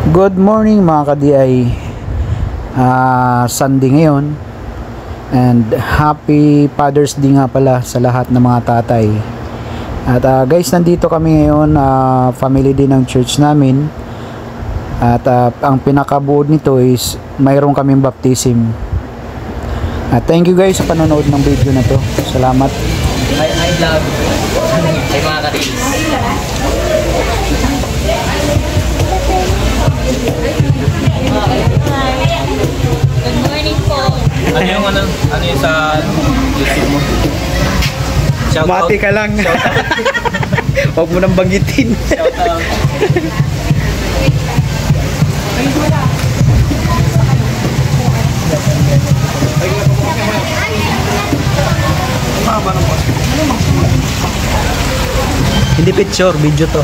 Good morning mga ka-DI. Sunday ngayon and happy Father's Day nga pala sa lahat ng mga tatay. At guys, nandito kami ngayon, family din ng church namin. At ang pinakabuod nito is mayroon kaming baptism. Thank you guys sa panonood ng video na to. Salamat. I love ay mga ka-DI. Good morning po. Ano yung ano yung sa YouTube mo? Mati ka lang. Huwag mo nang banggitin. Shout out. Hindi picture, video to.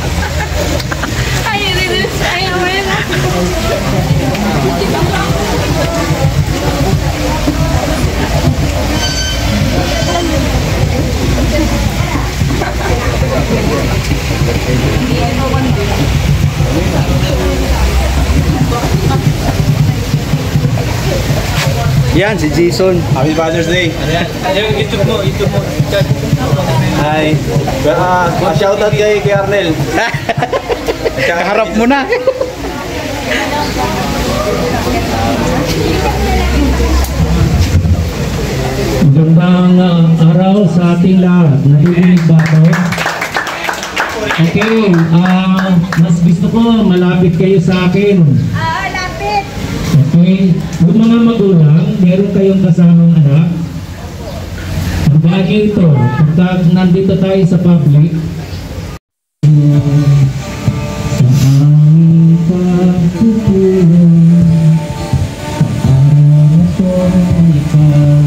Yan, si Jason. Happy Father's Day. Ano yan? Ano yung YouTube mo? YouTube mo. Hi. Shoutout kay Arnel. Harap mo na. Magandang araw sa ating lahat. Narinig ba ito? Okay, mas gusto ko malapit kayo sa akin. Lapit. Okay, kung mga magulang, meron kayong kasamang anak. Ang bagay ito, pagka nandito tayo sa public, sa aming pagpupulong, araw na to ikaw,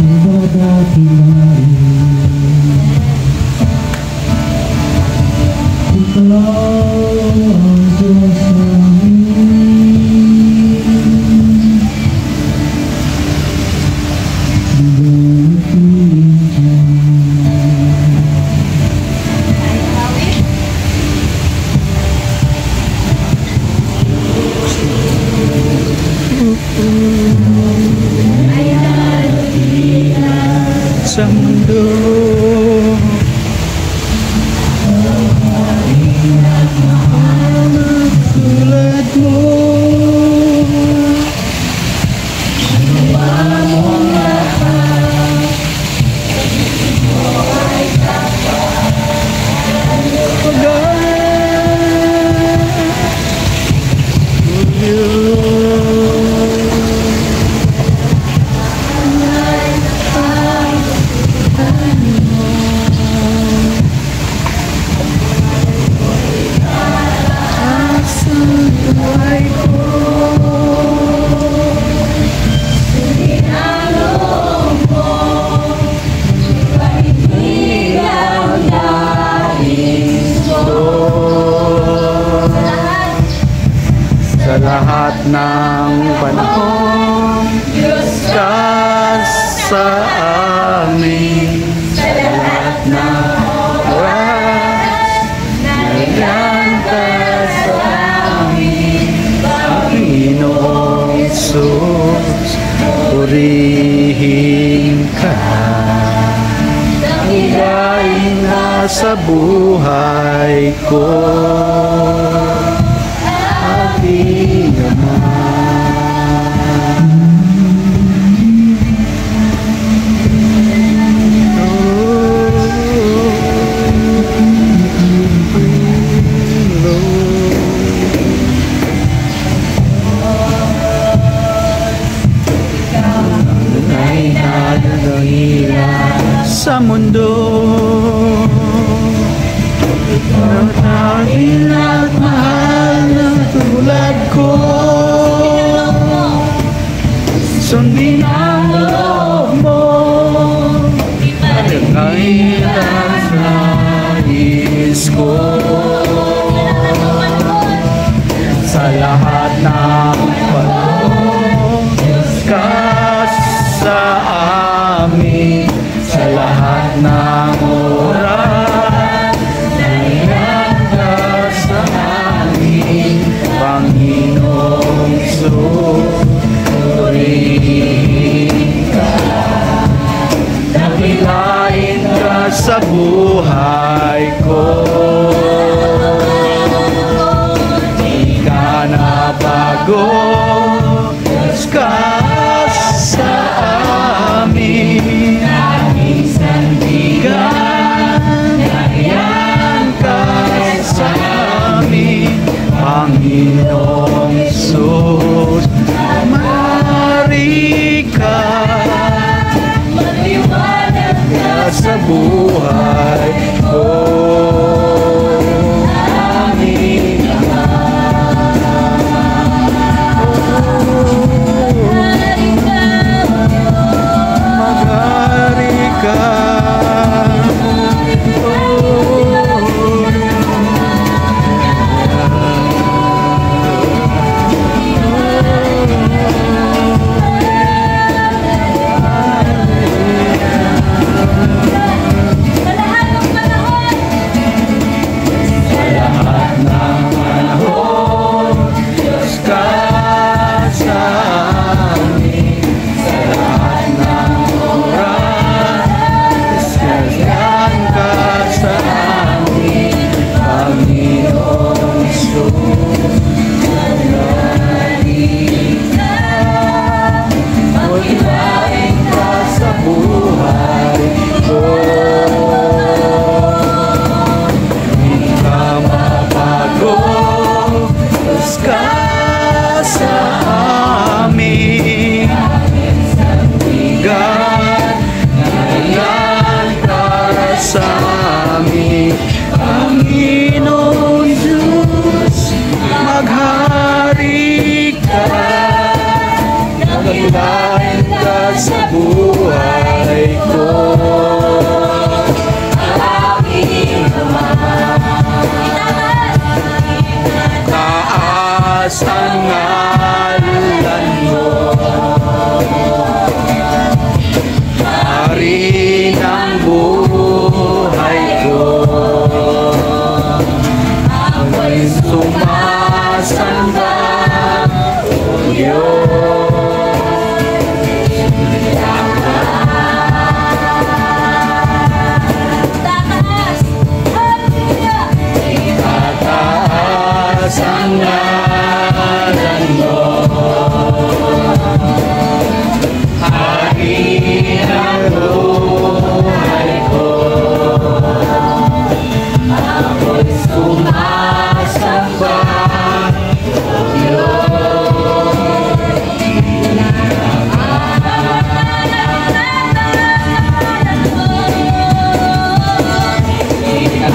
iba dati namin. Ikaw ang Diyos namin. Sa mundo tulad mo, sa lahat ng panahon ka sa amin, sa lahat ng oras nandiyan ka sa amin, Panginoong Jesus, purihin ka. Higain na sa buhay ko, aking Ama. Sa mundo dahil at mahal na tulad ko, sundin ang loob mo, dahil at nais ko sa lahat ng panahon ka sa amin, sa lahat ng oras nandiyan ka sa amin, bago, Diyos ka sa amin. Aming sandigan, nariyan ka sa amin. Panginoong Hesus, mari ka, maliwanag ka sa buhay ko. Aming maghari ka. Panginoon Diyos, maghari ka, naglain ka sa buhay ko. Aming Ama, taas ang ngalan mo, hari ng buhay ko. Ako'y sumasamba, O Diyos. Itataas ang ngalan mo, hari ng buhay ko. Ako'y sumasamba, O Diyos.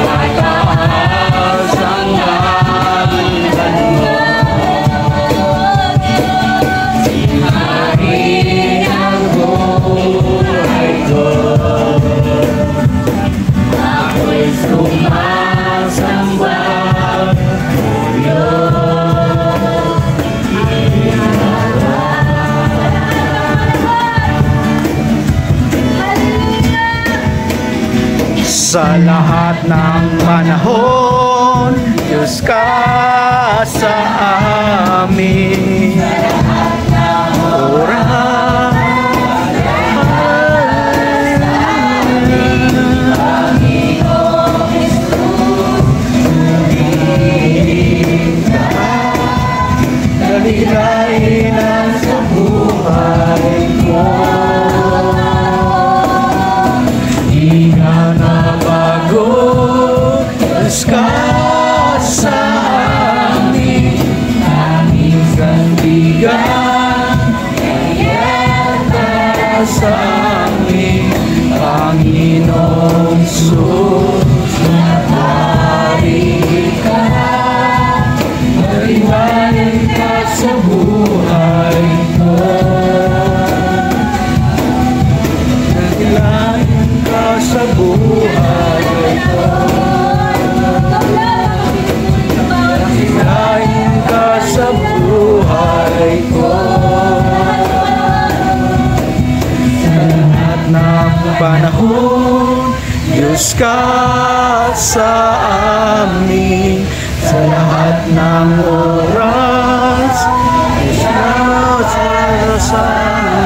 Itataas ang ngalan mo, hari ng buhay ko. Ako'y sumasamba, O Diyos. Sa lahat ng panahon, Diyos ka sa amin. Oras, dalilain ang sa buhay ko. Di ka na bago, Diyos ka sa amin. Aming sandigan, nariyan ka sa amin. Panginoong Hesus, maghari ka, maliwanag ka sa buhay ko. Naglain ka sa buhay ko. Naglain ka sa buhay ko. Sa lahat ng panahon, Diyos ka sa amin. Sa lahat ng oras, Diyos ka sa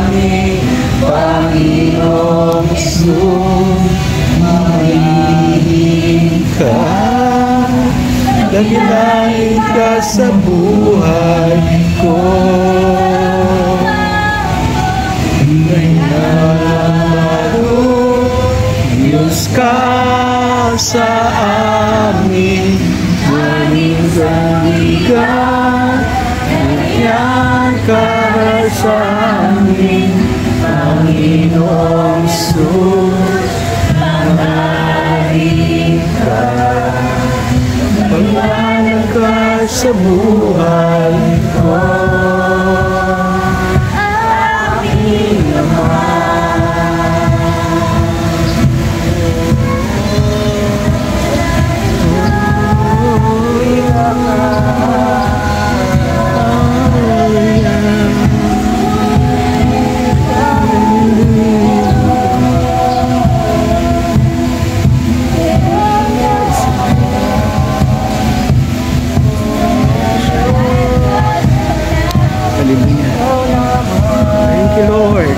amin. Panginoong Hesus, mahilig ka, dakilain ka sa buhay ko. sandigan, yan ka sa amin, Panginoong Isus, nangarin ka. Pagmana ka sa buhay ko, amin naman. Thank you, Lord.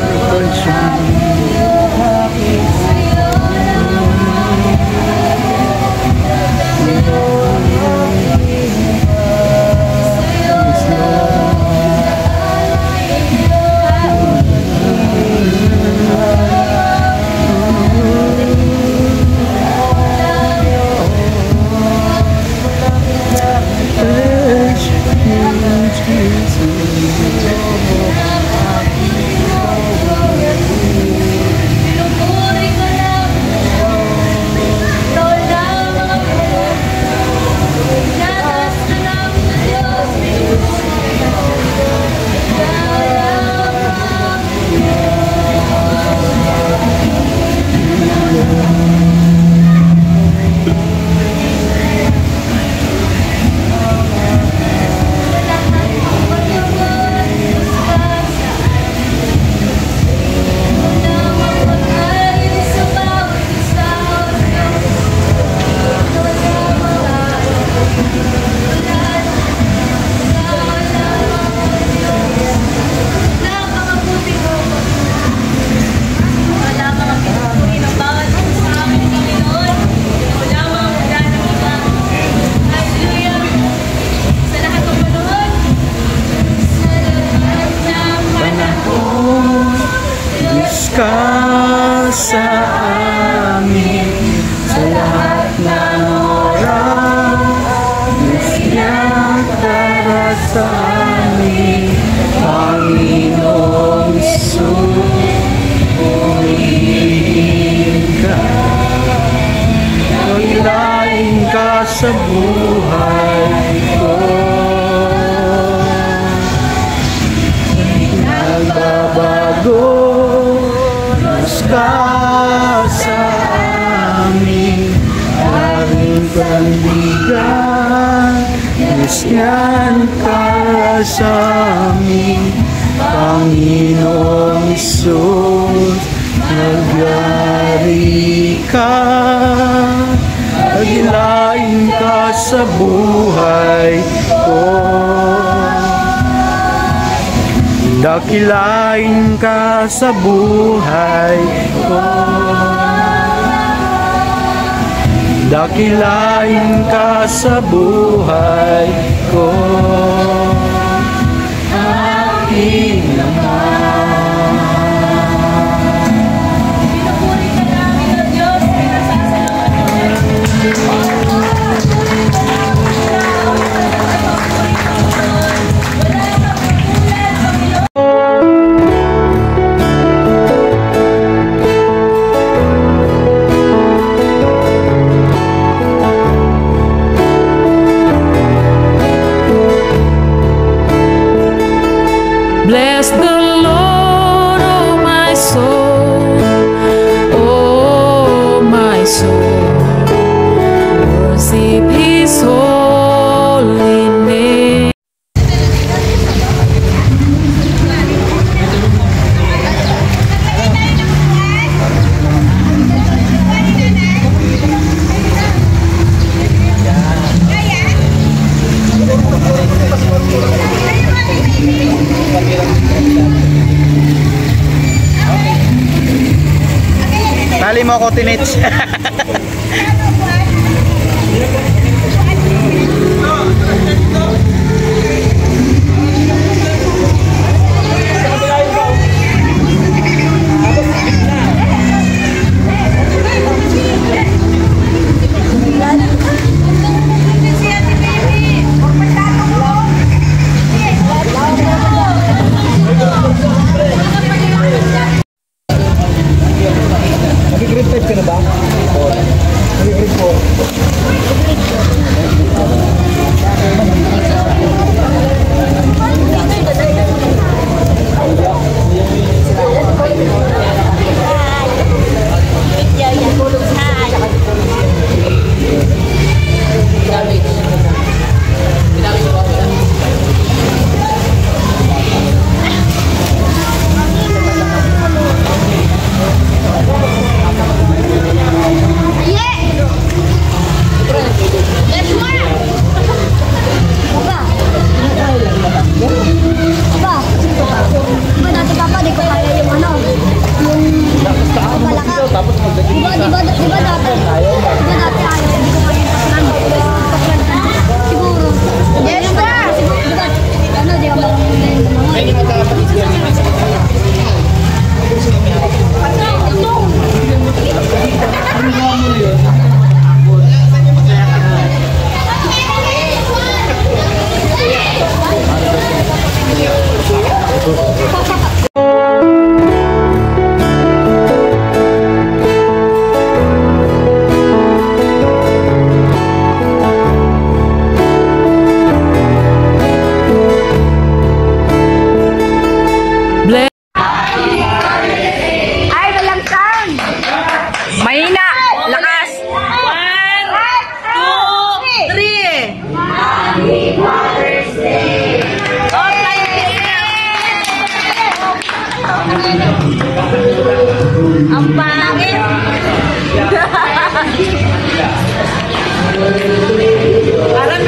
Ka sa amin sa lahat ng oras, Diyos para sa amin, Panginoong Isus, pumigil ka, maglaing ka sa buhay ko, nagbabago ka sa amin, aming pandigan, Kristiyan ka sa amin, Panginoong Isus, nagyari ka, nagilain ka sa buhay ko. Dakilain ka sa buhay ko, dakilain ka sa buhay ko, aking naman. Pinupuri ka namin, O Diyos, pinasasalamat Bless the Lord, oh my soul, oh my soul. Worship His holy name. Tali mo ako, Tinits. Ang pangit! Parang